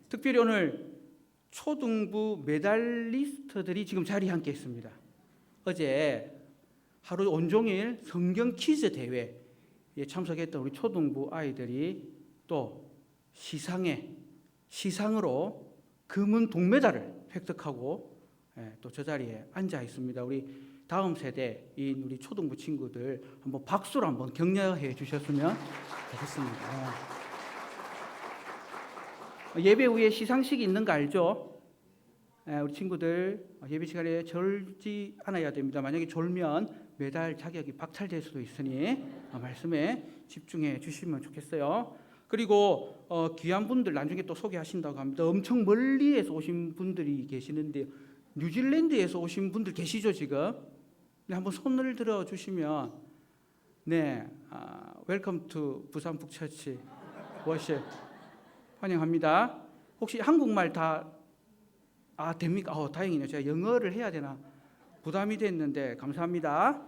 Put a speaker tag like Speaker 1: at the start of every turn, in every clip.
Speaker 1: 특별히 오늘 초등부 메달리스트들이 지금 자리에 함께 있습니다. 어제 하루 온종일 성경 퀴즈 대회에 참석했던 우리 초등부 아이들이 또 시상으로 금은 동메달을 획득하고 또 저 자리에 앉아 있습니다. 우리 다음 세대인 우리 초등부 친구들 한번 박수로 한번 격려해 주셨으면 좋겠습니다. 예배 후에 시상식이 있는 거 알죠? 우리 친구들 예배 시간에 졸지 않아야 됩니다. 만약에 졸면 메달 자격이 박탈될 수도 있으니 말씀에 집중해 주시면 좋겠어요. 그리고 귀한 분들 나중에 또 소개하신다고 합니다. 엄청 멀리에서 오신 분들이 계시는데 뉴질랜드에서 오신 분들 계시죠 지금? 네, 한번 손을 들어 주시면 웰컴 투 부산 북처치 워십 환영합니다. 혹시 한국말 다 됩니까? 다행이네요. 제가 영어를 해야 되나 부담이 됐는데 감사합니다.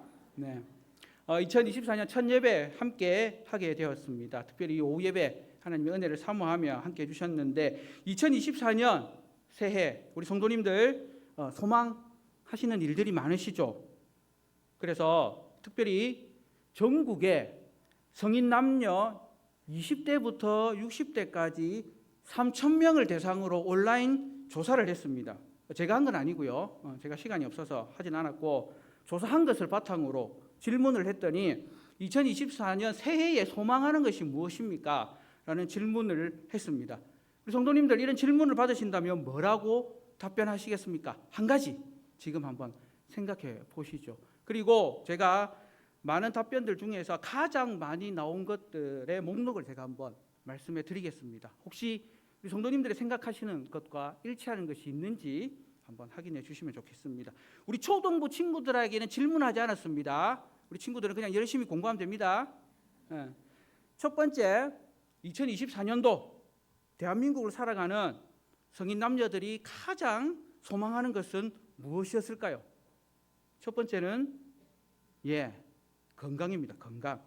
Speaker 1: 2024년 첫 예배 함께 하게 되었습니다. 특별히 오후 예배 하나님의 은혜를 사모하며 함께 해주셨는데 2024년 새해 우리 성도님들 소망하시는 일들이 많으시죠? 그래서 특별히 전국에 성인 남녀 20대부터 60대까지 3,000명을 대상으로 온라인 조사를 했습니다. 제가 한 건 아니고요. 제가 시간이 없어서 하진 않았고 조사한 것을 바탕으로 질문을 했더니 2024년 새해에 소망하는 것이 무엇입니까? 라는 질문을 했습니다. 우리 성도님들 이런 질문을 받으신다면 뭐라고 답변하시겠습니까? 한 가지 지금 한번 생각해 보시죠. 그리고 제가 많은 답변들 중에서 가장 많이 나온 것들의 목록을 제가 한번 말씀해 드리겠습니다. 혹시 우리 성도님들이 생각하시는 것과 일치하는 것이 있는지 한번 확인해 주시면 좋겠습니다. 우리 초등부 친구들에게는 질문하지 않았습니다. 우리 친구들은 그냥 열심히 공부하면 됩니다. 첫 번째, 2024년도 대한민국을 살아가는 성인 남녀들이 가장 소망하는 것은 무엇이었을까요? 첫 번째는 건강입니다. 건강.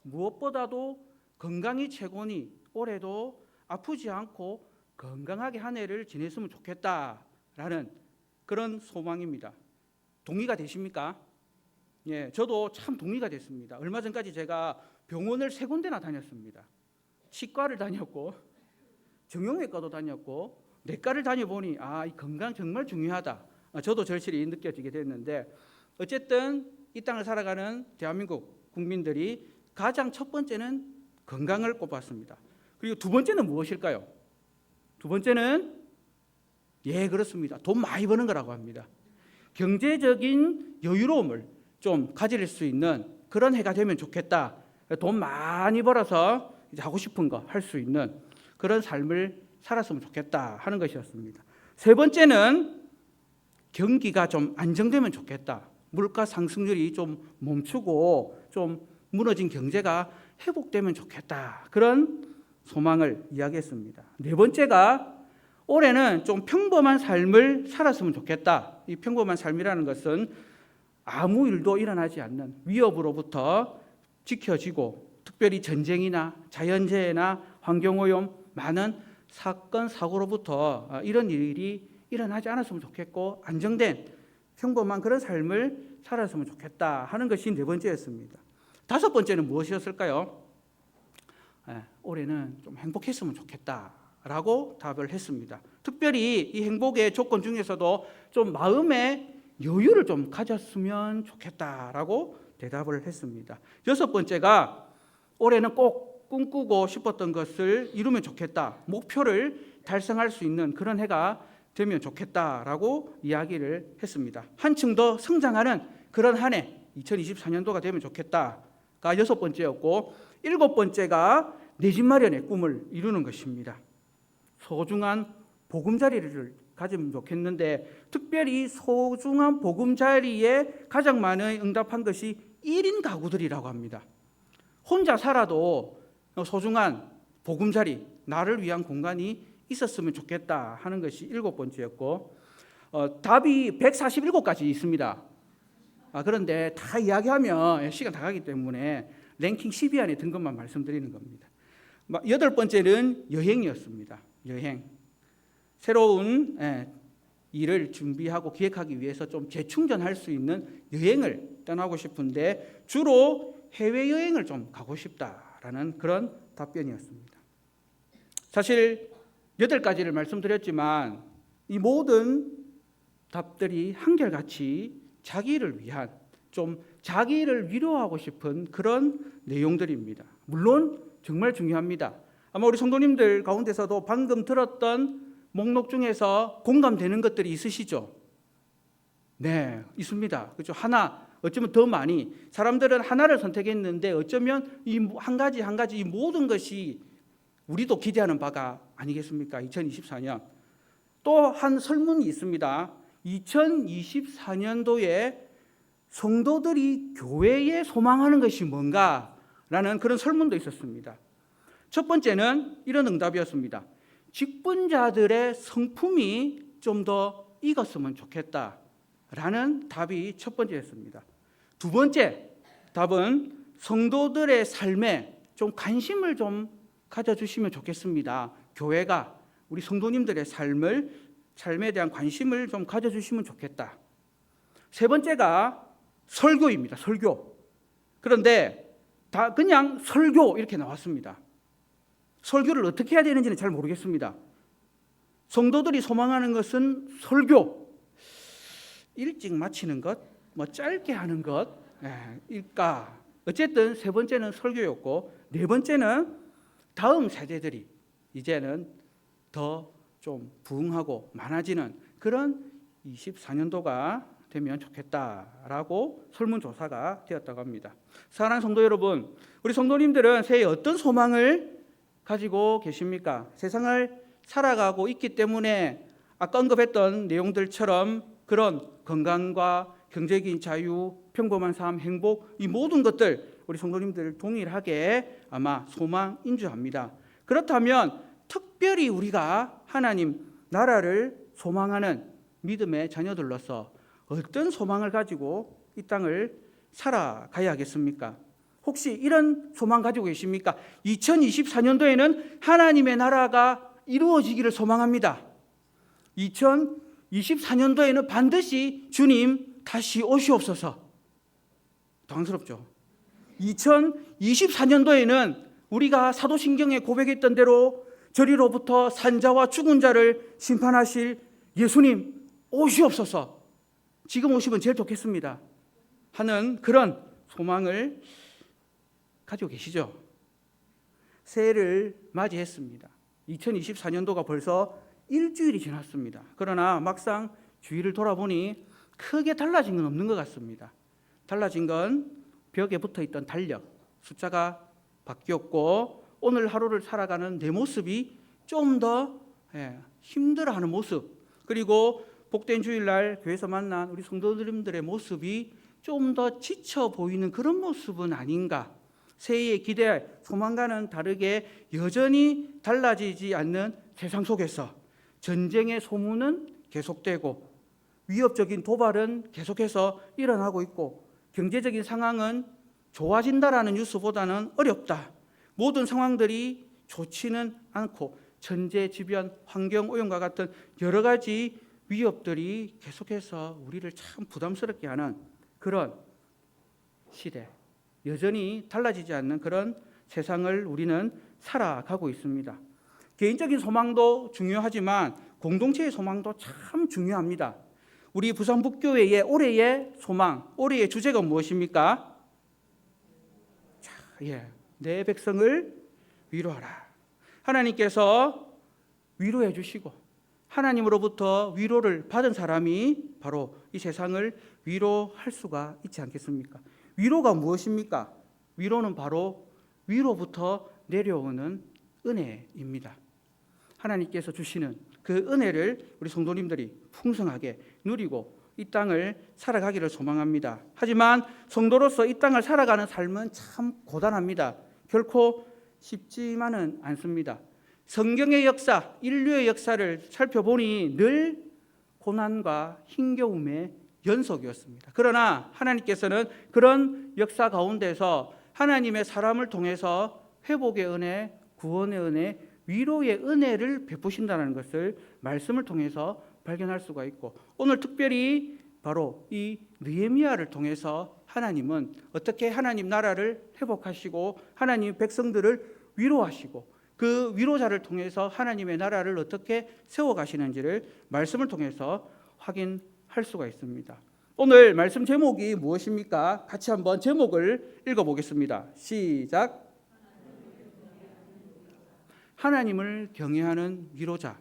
Speaker 1: 무엇보다도 건강이 최고니 올해도 아프지 않고 건강하게 한 해를 지냈으면 좋겠다라는 그런 소망입니다. 동의가 되십니까? 저도 참 동의가 됐습니다. 얼마 전까지 제가 병원을 3군데나 다녔습니다. 치과를 다녔고 정형외과도 다녔고 내과를 다녀보니 이 건강 정말 중요하다. 저도 절실히 느껴지게 됐는데 어쨌든 이 땅을 살아가는 대한민국 국민들이 가장 첫 번째는 건강을 꼽았습니다. 그리고 두 번째는 무엇일까요? 두 번째는 그렇습니다. 돈 많이 버는 거라고 합니다. 경제적인 여유로움을 좀 가질 수 있는 그런 해가 되면 좋겠다. 돈 많이 벌어서 이제 하고 싶은 거 할 수 있는 그런 삶을 살았으면 좋겠다 하는 것이었습니다. 세 번째는 경기가 좀 안정되면 좋겠다. 물가 상승률이 좀 멈추고 좀 무너진 경제가 회복되면 좋겠다. 그런 소망을 이야기했습니다. 네 번째가 올해는 좀 평범한 삶을 살았으면 좋겠다. 이 평범한 삶이라는 것은 아무 일도 일어나지 않는 위협으로부터 지켜지고 특별히 전쟁이나 자연재해나 환경오염 많은 사건 사고로부터 이런 일이 일어나지 않았으면 좋겠고 안정된 평범한 그런 삶을 살았으면 좋겠다 하는 것이 네 번째였습니다. 다섯 번째는 무엇이었을까요? 올해는 좀 행복했으면 좋겠다라고 답을 했습니다. 특별히 이 행복의 조건 중에서도 좀 마음의 여유를 좀 가졌으면 좋겠다라고 대답을 했습니다. 여섯 번째가 올해는 꼭 꿈꾸고 싶었던 것을 이루면 좋겠다. 목표를 달성할 수 있는 그런 해가 되면 좋겠다라고 이야기를 했습니다. 한층 더 성장하는 그런 한 해 2024년도가 되면 좋겠다가 여섯 번째였고 일곱 번째가 내 집 마련의 꿈을 이루는 것입니다. 소중한 보금자리를 가지면 좋겠는데 특별히 소중한 보금자리에 가장 많이 응답한 것이 1인 가구들이라고 합니다. 혼자 살아도 소중한 보금자리, 나를 위한 공간이 있었으면 좋겠다 하는 것이 일곱 번째였고 답이 147가지 있습니다. 그런데 다 이야기하면 시간 다 가기 때문에 랭킹 10위 안에 든 것만 말씀드리는 겁니다. 여덟 번째는 여행이었습니다. 여행. 새로운 일을 준비하고 기획하기 위해서 좀 재충전할 수 있는 여행을 떠나고 싶은데 주로 해외여행을 좀 가고 싶다라는 그런 답변이었습니다. 사실 8가지를 말씀드렸지만 이 모든 답들이 한결같이 자기를 위한, 좀 자기를 위로하고 싶은 그런 내용들입니다. 물론 정말 중요합니다. 아마 우리 성도님들 가운데서도 방금 들었던 목록 중에서 공감되는 것들이 있으시죠? 네, 있습니다. 그렇죠? 하나, 어쩌면 더 많이. 사람들은 하나를 선택했는데 어쩌면 이 한 가지 한 가지 이 모든 것이 우리도 기대하는 바가 아니겠습니까? 2024년. 또 한 설문이 있습니다. 2024년도에 성도들이 교회에 소망하는 것이 뭔가라는 그런 설문도 있었습니다. 첫 번째는 이런 응답이었습니다. 직분자들의 성품이 좀 더 익었으면 좋겠다라는 답이 첫 번째였습니다. 두 번째 답은 성도들의 삶에 좀 관심을 좀 가져주시면 좋겠습니다. 교회가 우리 성도님들의 삶에 대한 관심을 좀 가져주시면 좋겠다. 세 번째가 설교입니다. 설교. 그런데 다 그냥 설교 이렇게 나왔습니다. 설교를 어떻게 해야 되는지는 잘 모르겠습니다. 성도들이 소망하는 것은 설교, 일찍 마치는 것, 짧게 하는 것일까? 어쨌든 세 번째는 설교였고, 네 번째는 다음 세대들이 이제는 더 좀 부흥하고 많아지는 그런 24년도가 되면 좋겠다라고 설문조사가 되었다고 합니다. 사랑하는 성도 여러분, 우리 성도님들은 새해 어떤 소망을 가지고 계십니까? 세상을 살아가고 있기 때문에 아까 언급했던 내용들처럼 그런 건강과 경제적인 자유, 평범한 삶, 행복, 이 모든 것들 우리 성도님들 동일하게 아마 소망 인주합니다. 그렇다면 특별히 우리가 하나님 나라를 소망하는 믿음의 자녀들로서 어떤 소망을 가지고 이 땅을 살아가야겠습니까? 혹시 이런 소망 가지고 계십니까? 2024년도에는 하나님의 나라가 이루어지기를 소망합니다. 2024년도에는 반드시 주님 다시 오시옵소서. 당황스럽죠? 2024년도에는 우리가 사도신경에 고백했던 대로 저리로부터 산자와 죽은 자를 심판하실 예수님 오시옵소서. 지금 오시면 제일 좋겠습니다 하는 그런 소망을 가지고 계시죠? 새해를 맞이했습니다. 2024년도가 벌써 일주일이 지났습니다. 그러나 막상 주위를 돌아보니 크게 달라진 건 없는 것 같습니다. 달라진 건 벽에 붙어있던 달력, 숫자가 바뀌었고 오늘 하루를 살아가는 내 모습이 좀 더 힘들어하는 모습, 그리고 복된 주일날 교회에서 만난 우리 성도님들의 모습이 좀 더 지쳐 보이는 그런 모습은 아닌가. 새해의 기대, 소망과는 다르게 여전히 달라지지 않는 세상 속에서 전쟁의 소문은 계속되고 위협적인 도발은 계속해서 일어나고 있고 경제적인 상황은 좋아진다라는 뉴스보다는 어렵다. 모든 상황들이 좋지는 않고 천재지변, 환경오염과 같은 여러 가지 위협들이 계속해서 우리를 참 부담스럽게 하는 그런 시대, 여전히 달라지지 않는 그런 세상을 우리는 살아가고 있습니다. 개인적인 소망도 중요하지만 공동체의 소망도 참 중요합니다. 우리 부산북교회의 올해의 소망, 올해의 주제가 무엇입니까? 내 백성을 위로하라. 하나님께서 위로해 주시고 하나님으로부터 위로를 받은 사람이 바로 이 세상을 위로할 수가 있지 않겠습니까? 위로가 무엇입니까? 위로는 바로 위로부터 내려오는 은혜입니다. 하나님께서 주시는 그 은혜를 우리 성도님들이 풍성하게 누리고 이 땅을 살아가기를 소망합니다. 하지만 성도로서 이 땅을 살아가는 삶은 참 고단합니다. 결코 쉽지만은 않습니다. 성경의 역사, 인류의 역사를 살펴보니 늘 고난과 힘겨움의 연속이었습니다. 그러나 하나님께서는 그런 역사 가운데서 하나님의 사람을 통해서 회복의 은혜, 구원의 은혜, 위로의 은혜를 베푸신다는 것을 말씀을 통해서 발견할 수가 있고, 오늘 특별히 바로 이 느헤미야를 통해서 하나님은 어떻게 하나님 나라를 회복하시고 하나님 백성들을 위로하시고 그 위로자를 통해서 하나님의 나라를 어떻게 세워가시는지를 말씀을 통해서 확인할 수가 있습니다. 오늘 말씀 제목이 무엇입니까? 같이 한번 제목을 읽어보겠습니다. 시작. 하나님을 경외하는 위로자.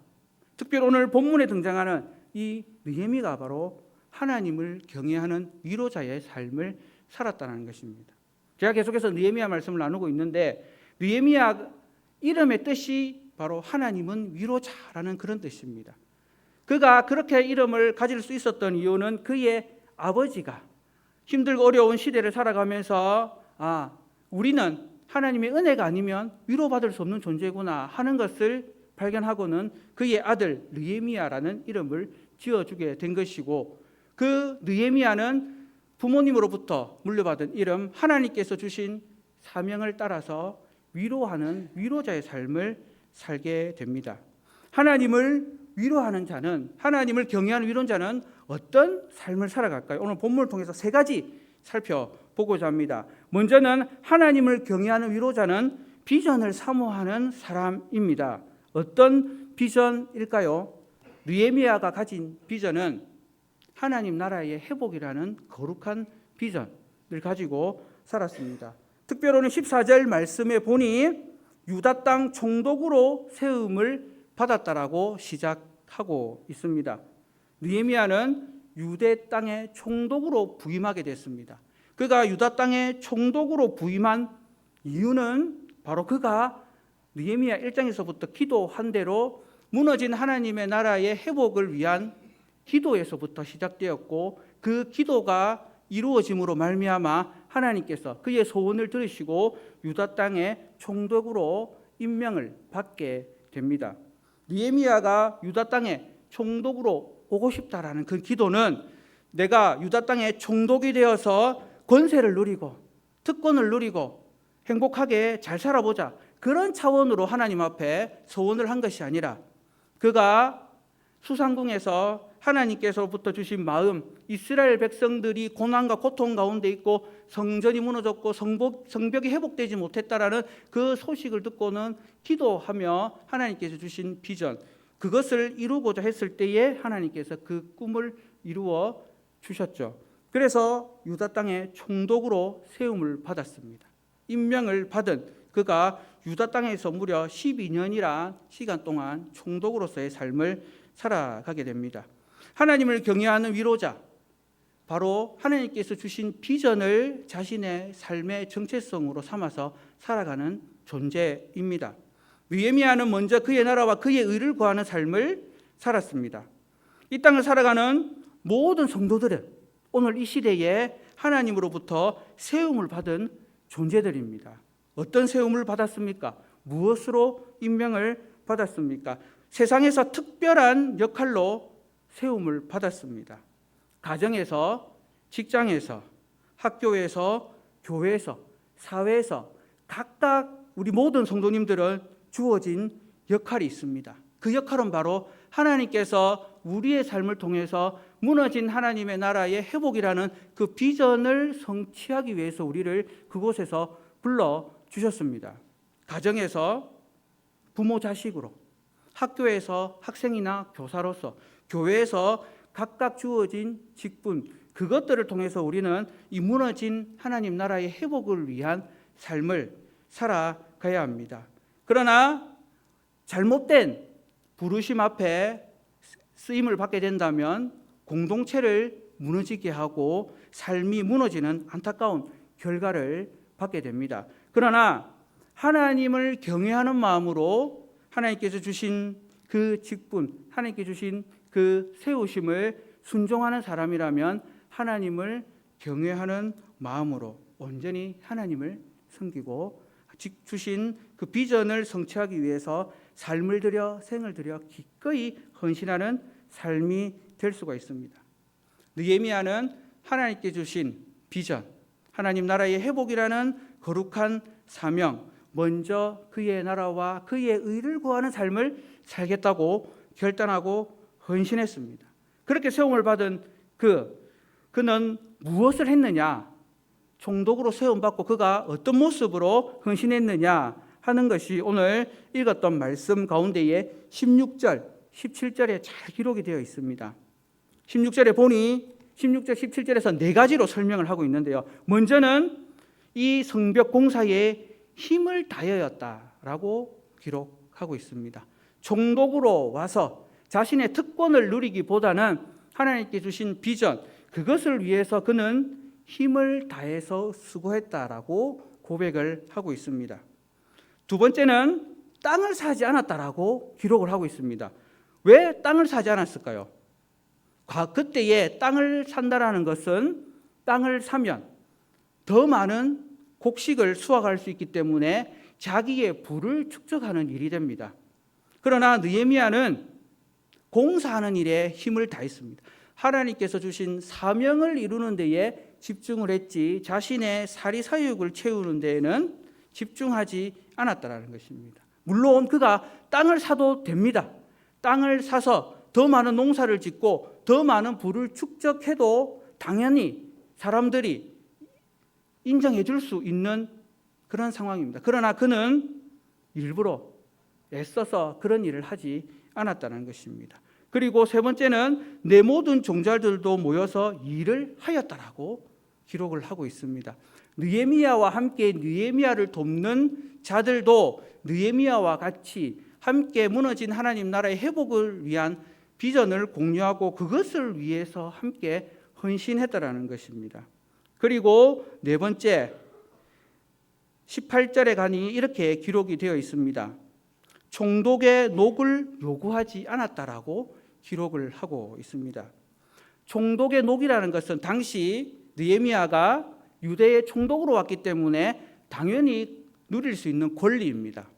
Speaker 1: 특별히 오늘 본문에 등장하는 이 느헤미야가 바로 하나님을 경외하는 위로자의 삶을 살았다는 것입니다. 제가 계속해서 느헤미야 말씀을 나누고 있는데, 느헤미야 이름의 뜻이 바로 하나님은 위로자라는 그런 뜻입니다. 그가 그렇게 이름을 가질 수 있었던 이유는 그의 아버지가 힘들고 어려운 시대를 살아가면서 우리는 하나님의 은혜가 아니면 위로받을 수 없는 존재구나 하는 것을 발견하고는 그의 아들 느헤미야라는 이름을 지어주게 된 것이고, 그 느헤미야는 부모님으로부터 물려받은 이름, 하나님께서 주신 사명을 따라서 위로하는 위로자의 삶을 살게 됩니다. 하나님을 위로하는 자는, 하나님을 경외하는 위로자는 어떤 삶을 살아갈까요? 오늘 본문을 통해서 세 가지 살펴보고자 합니다. 먼저는 하나님을 경외하는 위로자는 비전을 사모하는 사람입니다. 어떤 비전일까요? 느헤미야가 가진 비전은 하나님 나라의 회복이라는 거룩한 비전을 가지고 살았습니다. 특별히 14절 말씀에 보니 유다 땅 총독으로 세움을 받았다라고 시작하고 있습니다. 느헤미야는 유대 땅의 총독으로 부임하게 됐습니다. 그가 유다 땅의 총독으로 부임한 이유는 바로 그가 느헤미야 1장에서부터 기도한 대로 무너진 하나님의 나라의 회복을 위한 기도에서부터 시작되었고, 그 기도가 이루어짐으로 말미암아 하나님께서 그의 소원을 들으시고 유다 땅의 총독으로 임명을 받게 됩니다. 느헤미야가 유다 땅의 총독으로 오고 싶다라는 그 기도는 내가 유다 땅의 총독이 되어서 권세를 누리고 특권을 누리고 행복하게 잘 살아보자, 그런 차원으로 하나님 앞에 소원을 한 것이 아니라, 그가 수상궁에서 하나님께서부터 주신 마음, 이스라엘 백성들이 고난과 고통 가운데 있고 성전이 무너졌고 성벽이 회복되지 못했다라는 그 소식을 듣고는 기도하며 하나님께서 주신 비전, 그것을 이루고자 했을 때에 하나님께서 그 꿈을 이루어 주셨죠. 그래서 유다 땅의 총독으로 세움을 받았습니다. 임명을 받은 그가 유다 땅에서 무려 12년이란 시간 동안 총독으로서의 삶을 살아가게 됩니다. 하나님을 경외하는 위로자, 바로 하나님께서 주신 비전을 자신의 삶의 정체성으로 삼아서 살아가는 존재입니다. 느헤미야는 먼저 그의 나라와 그의 의를 구하는 삶을 살았습니다. 이 땅을 살아가는 모든 성도들은 오늘 이 시대에 하나님으로부터 세움을 받은 존재들입니다. 어떤 세움을 받았습니까? 무엇으로 임명을 받았습니까? 세상에서 특별한 역할로 세움을 받았습니다. 가정에서, 직장에서, 학교에서, 교회에서, 사회에서 각각 우리 모든 성도님들은 주어진 역할이 있습니다. 그 역할은 바로 하나님께서 우리의 삶을 통해서 무너진 하나님의 나라의 회복이라는 그 비전을 성취하기 위해서 우리를 그곳에서 불러주셨습니다. 가정에서 부모 자식으로, 학교에서 학생이나 교사로서, 교회에서 각각 주어진 직분, 그것들을 통해서 우리는 이 무너진 하나님 나라의 회복을 위한 삶을 살아가야 합니다. 그러나 잘못된 부르심 앞에 쓰임을 받게 된다면 공동체를 무너지게 하고 삶이 무너지는 안타까운 결과를 받게 됩니다. 그러나 하나님을 경외하는 마음으로 하나님께서 주신 그 직분, 하나님께 주신 그 세우심을 순종하는 사람이라면 하나님을 경외하는 마음으로 온전히 하나님을 섬기고 주신 그 비전을 성취하기 위해서 삶을 들여, 생을 들여 기꺼이 헌신하는 삶이 될 수가 있습니다. 느헤미야는 하나님께 주신 비전, 하나님 나라의 회복이라는 거룩한 사명, 먼저 그의 나라와 그의 의를 구하는 삶을 살겠다고 결단하고 헌신했습니다. 그렇게 세움을 받은 그는 무엇을 했느냐? 총독으로 세움받고 그가 어떤 모습으로 헌신했느냐 하는 것이 오늘 읽었던 말씀 가운데에 16절, 17절에 잘 기록이 되어 있습니다. 16절에 보니 16절, 17절에서 네 가지로 설명을 하고 있는데요. 먼저는 이 성벽 공사에 힘을 다하였다라고 기록하고 있습니다. 총독으로 와서 자신의 특권을 누리기보다는 하나님께 주신 비전, 그것을 위해서 그는 힘을 다해서 수고했다라고 고백을 하고 있습니다. 두 번째는 땅을 사지 않았다라고 기록을 하고 있습니다. 왜 땅을 사지 않았을까요? 그때에 땅을 산다라는 것은 땅을 사면 더 많은 곡식을 수확할 수 있기 때문에 자기의 부를 축적하는 일이 됩니다. 그러나 느헤미야는 공사하는 일에 힘을 다했습니다. 하나님께서 주신 사명을 이루는 데에 집중을 했지 자신의 사리사욕을 채우는 데에는 집중하지 않았다는 것입니다. 물론 그가 땅을 사도 됩니다. 땅을 사서 더 많은 농사를 짓고 더 많은 부를 축적해도 당연히 사람들이 인정해 줄 수 있는 그런 상황입니다. 그러나 그는 일부러 애써서 그런 일을 하지 않았다는 것입니다. 그리고 세 번째는 내 모든 종자들도 모여서 일을 하였다라고 기록을 하고 있습니다. 느헤미야와 함께 느헤미야를 돕는 자들도 느헤미야와 같이 함께 무너진 하나님 나라의 회복을 위한 비전을 공유하고 그것을 위해서 함께 헌신했다라는 것입니다. 그리고 네 번째 18절에 가니 이렇게 기록이 되어 있습니다. 총독의 녹을 요구하지 않았다라고 기록을 하고 있습니다. 총독의 녹이라는 것은 당시 느헤미야가 유대의 총독으로 왔기 때문에 당연히 누릴 수 있는 권리입니다.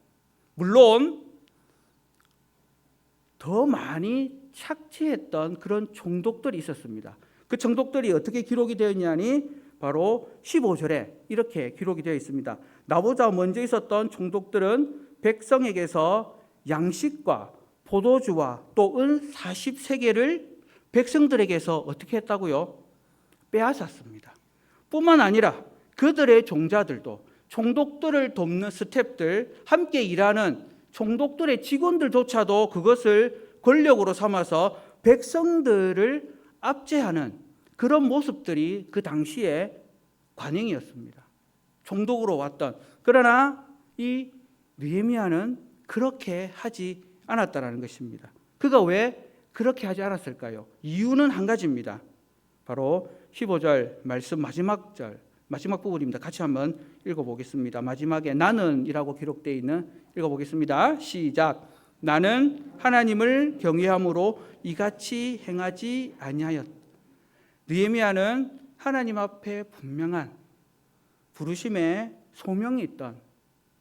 Speaker 1: 물론 더 많이 착취했던 그런 총독들이 있었습니다. 그 총독들이 어떻게 기록이 되어 있냐니 바로 15절에 이렇게 기록이 되어 있습니다. 나보다 먼저 있었던 총독들은 백성에게서 양식과 포도주와 또 은 40세겔을 백성들에게서 어떻게 했다고요? 빼앗았습니다. 뿐만 아니라 그들의 종자들도 총독들을 돕는 스태프들, 함께 일하는 총독들의 직원들조차도 그것을 권력으로 삼아서 백성들을 압제하는 그런 모습들이 그 당시에 관행이었습니다. 총독으로 왔던. 그러나 이 느헤미야는 그렇게 하지 않았다는 것입니다. 그가 왜 그렇게 하지 않았을까요? 이유는 한 가지입니다. 바로 15절 말씀 마지막 부분입니다. 같이 한번 읽어보겠습니다. 마지막에 나는이라고 기록되어 있는 읽어보겠습니다. 시작. 나는 하나님을 경외함으로 이같이 행하지 아니하였다. 느헤미야는 하나님 앞에 분명한 부르심의 소명이 있던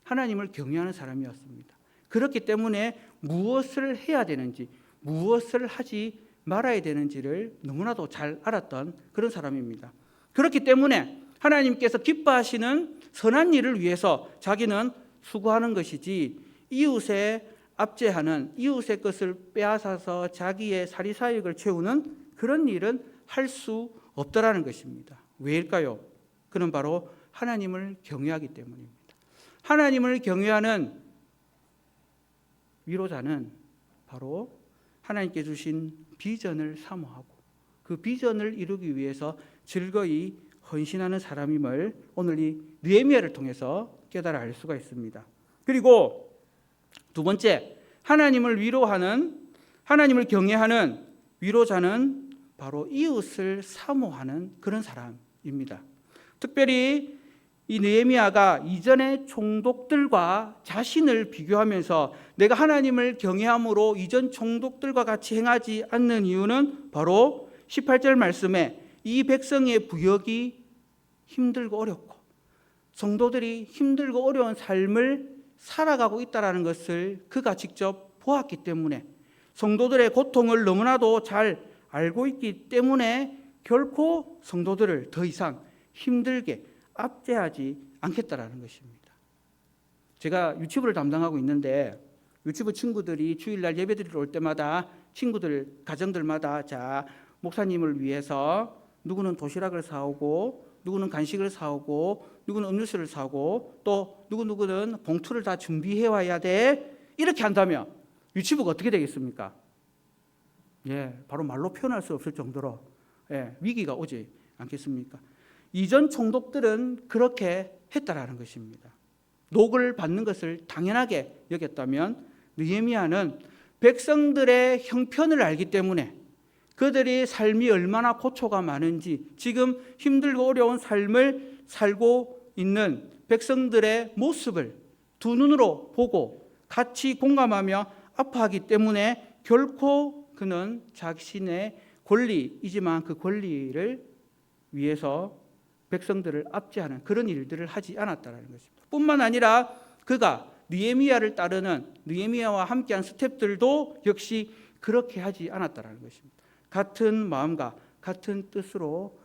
Speaker 1: 하나님을 경외하는 사람이었습니다. 그렇기 때문에 무엇을 해야 되는지, 무엇을 하지 말아야 되는지를 너무나도 잘 알았던 그런 사람입니다. 그렇기 때문에 하나님께서 기뻐하시는 선한 일을 위해서 자기는 수고하는 것이지 이웃의 압제하는, 이웃의 것을 빼앗아서 자기의 사리사욕을 채우는 그런 일은 할 수 없다라는 것입니다. 왜일까요? 그는 바로 하나님을 경외하기 때문입니다. 하나님을 경외하는 위로자는 바로 하나님께 주신 비전을 사모하고 그 비전을 이루기 위해서 즐거이 헌신하는 사람임을 오늘 이 느헤미야를 통해서 깨달아 알 수가 있습니다. 그리고 두 번째, 하나님을 위로하는, 하나님을 경외하는 위로자는 바로 이웃을 사모하는 그런 사람입니다. 특별히 이 느헤미야가 이전의 총독들과 자신을 비교하면서 내가 하나님을 경외함으로 이전 총독들과 같이 행하지 않는 이유는 바로 18절 말씀에 이 백성의 부역이 힘들고 어렵고 성도들이 힘들고 어려운 삶을 살아가고 있다는 것을 그가 직접 보았기 때문에 성도들의 고통을 너무나도 잘 알고 있기 때문에 결코 성도들을 더 이상 힘들게 압제하지 않겠다라는 것입니다. 제가 유치부를 담당하고 있는데 유치부 친구들이 주일날 예배드리러 올 때마다 친구들 가정들마다 자 목사님을 위해서 누구는 도시락을 사오고 누구는 간식을 사오고 누구는 음료수를 사오고 또 누구는 봉투를 다 준비해 와야 돼. 이렇게 한다면 유치부가 어떻게 되겠습니까? 예, 바로 말로 표현할 수 없을 정도로 위기가 오지 않겠습니까? 이전 총독들은 그렇게 했다라는 것입니다. 녹을 받는 것을 당연하게 여겼다면 느헤미야는 백성들의 형편을 알기 때문에 그들의 삶이 얼마나 고초가 많은지 지금 힘들고 어려운 삶을 살고 있는 백성들의 모습을 두 눈으로 보고 같이 공감하며 아파하기 때문에 결코 그는 자신의 권리이지만 그 권리를 위해서 백성들을 압제하는 그런 일들을 하지 않았다는 것입니다. 뿐만 아니라 그가 느헤미야를 따르는 느헤미야와 함께한 스텝들도 역시 그렇게 하지 않았다는 것입니다. 같은 마음과 같은 뜻으로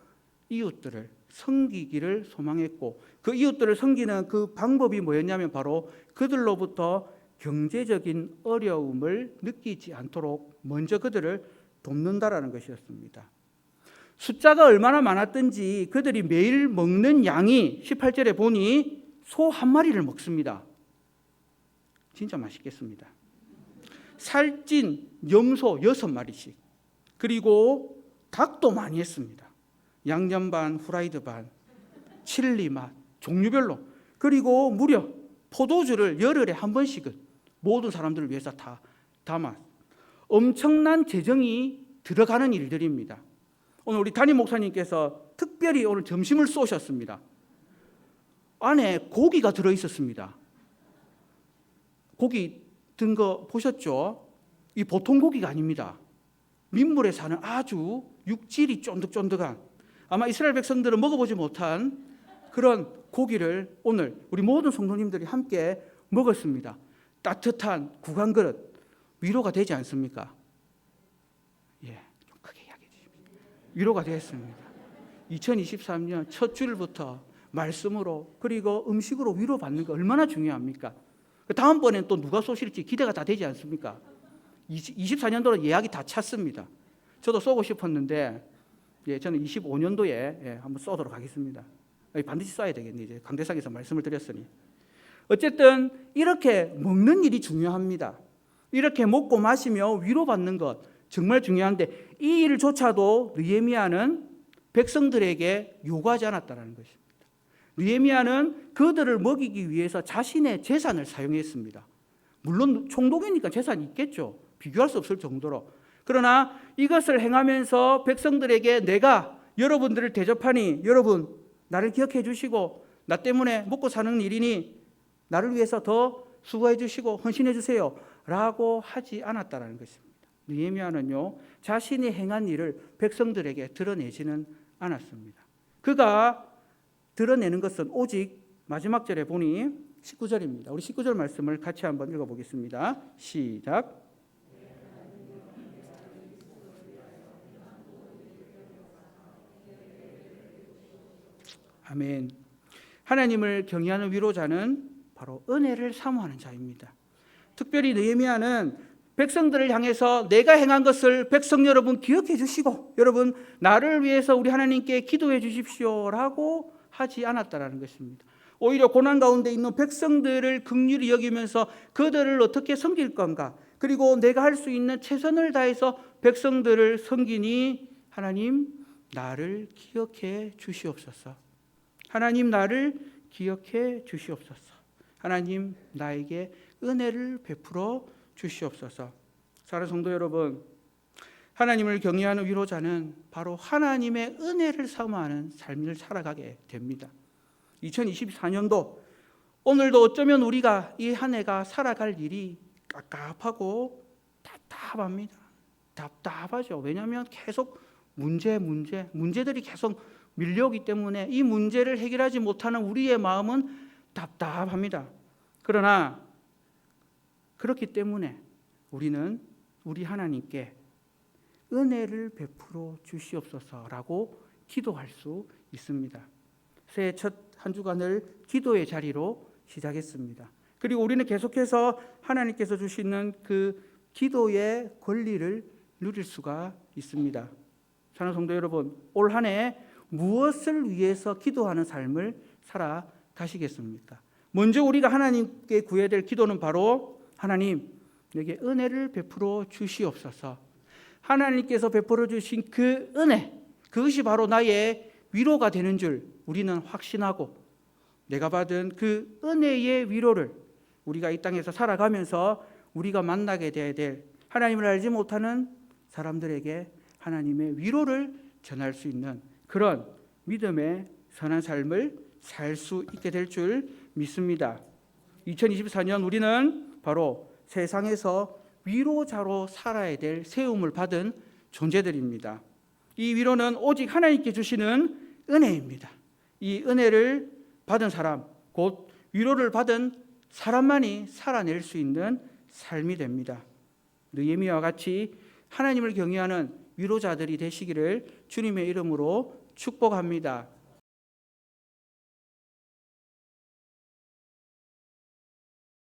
Speaker 1: 이웃들을 섬기기를 소망했고 그 이웃들을 섬기는 그 방법이 뭐였냐면 바로 그들로부터 경제적인 어려움을 느끼지 않도록 먼저 그들을 돕는다라는 것이었습니다. 숫자가 얼마나 많았든지 그들이 매일 먹는 양이 18절에 보니 소 한 마리를 먹습니다. 진짜 맛있겠습니다. 살찐 염소 6마리씩 그리고 닭도 많이 했습니다. 양념 반, 후라이드 반, 칠리 맛, 종류별로 그리고 무려 포도주를 열흘에 한 번씩은 모든 사람들을 위해서 다 담아 엄청난 재정이 들어가는 일들입니다. 오늘 우리 담임 목사님께서 특별히 오늘 점심을 쏘셨습니다. 안에 고기가 들어있었습니다. 고기 든 거 보셨죠? 이 보통 고기가 아닙니다. 민물에 사는 아주 육질이 쫀득쫀득한 아마 이스라엘 백성들은 먹어보지 못한 그런 고기를 오늘 우리 모든 성도님들이 함께 먹었습니다. 따뜻한 국왕 그릇 위로가 되지 않습니까? 예, 좀 크게 이야기해 주십시오. 위로가 되었습니다. 2023년 첫 주일부터 말씀으로 그리고 음식으로 위로받는 거 얼마나 중요합니까? 다음번엔 또 누가 쏘실지 기대가 다 되지 않습니까? 24년도로 예약이 다 찼습니다. 저도 쏘고 싶었는데 저는 25년도에 한번 쏘도록 하겠습니다. 반드시 쏴야 되겠네. 이제 강대상에서 말씀을 드렸으니. 어쨌든 이렇게 먹는 일이 중요합니다. 이렇게 먹고 마시며 위로받는 것 정말 중요한데 이 일조차도 느헤미야는 백성들에게 요구하지 않았다는 것입니다. 느헤미야는 그들을 먹이기 위해서 자신의 재산을 사용했습니다. 물론 총독이니까 재산이 있겠죠. 비교할 수 없을 정도로. 그러나 이것을 행하면서 백성들에게 내가 여러분들을 대접하니 여러분 나를 기억해 주시고 나 때문에 먹고 사는 일이니 나를 위해서 더 수고해 주시고 헌신해 주세요 라고 하지 않았다는 것입니다. 느헤미야는요 자신이 행한 일을 백성들에게 드러내지는 않았습니다. 그가 드러내는 것은 오직 마지막 절에 보니 19절입니다. 우리 19절 말씀을 같이 한번 읽어보겠습니다. 시작. 아멘. 하나님을 경외하는 위로자는 바로 은혜를 사모하는 자입니다. 특별히 느헤미야는 백성들을 향해서 내가 행한 것을 백성 여러분 기억해 주시고 여러분 나를 위해서 우리 하나님께 기도해 주십시오라고 하지 않았다는 것입니다. 오히려 고난 가운데 있는 백성들을 긍휼히 여기면서 그들을 어떻게 섬길 건가 그리고 내가 할 수 있는 최선을 다해서 백성들을 섬기니 하나님 나를 기억해 주시옵소서. 하나님 나를 기억해 주시옵소서. 하나님 나에게 은혜를 베풀어 주시옵소서. 사랑하는 성도 여러분, 하나님을 경외하는 위로자는 바로 하나님의 은혜를 사모하는 삶을 살아가게 됩니다. 2024년도 오늘도 어쩌면 우리가 이 한 해가 살아갈 일이 깝깝하고 답답합니다. 답답하죠. 왜냐하면 계속 문제들이 계속 밀려오기 때문에 이 문제를 해결하지 못하는 우리의 마음은 답답합니다. 그러나 그렇기 때문에 우리는 우리 하나님께 은혜를 베풀어 주시옵소서라고 기도할 수 있습니다. 새해 첫 한 주간을 기도의 자리로 시작했습니다. 그리고 우리는 계속해서 하나님께서 주시는 그 기도의 권리를 누릴 수가 있습니다. 사랑하는 성도 여러분, 올 한 해 무엇을 위해서 기도하는 삶을 살아가시겠습니까? 먼저 우리가 하나님께 구해야 될 기도는 바로 하나님, 내게 은혜를 베풀어 주시옵소서. 하나님께서 베풀어 주신 그 은혜, 그것이 바로 나의 위로가 되는 줄 우리는 확신하고, 내가 받은 그 은혜의 위로를 우리가 이 땅에서 살아가면서 우리가 만나게 돼야 될, 하나님을 알지 못하는 사람들에게 하나님의 위로를 전할 수 있는 그런 믿음의 선한 삶을 살 수 있게 될 줄 믿습니다. 2024년 우리는 바로 세상에서 위로자로 살아야 될 세움을 받은 존재들입니다. 이 위로는 오직 하나님께 주시는 은혜입니다. 이 은혜를 받은 사람, 곧 위로를 받은 사람만이 살아낼 수 있는 삶이 됩니다. 느헤미야와 같이 하나님을 경외하는 위로자들이 되시기를 주님의 이름으로 축복합니다.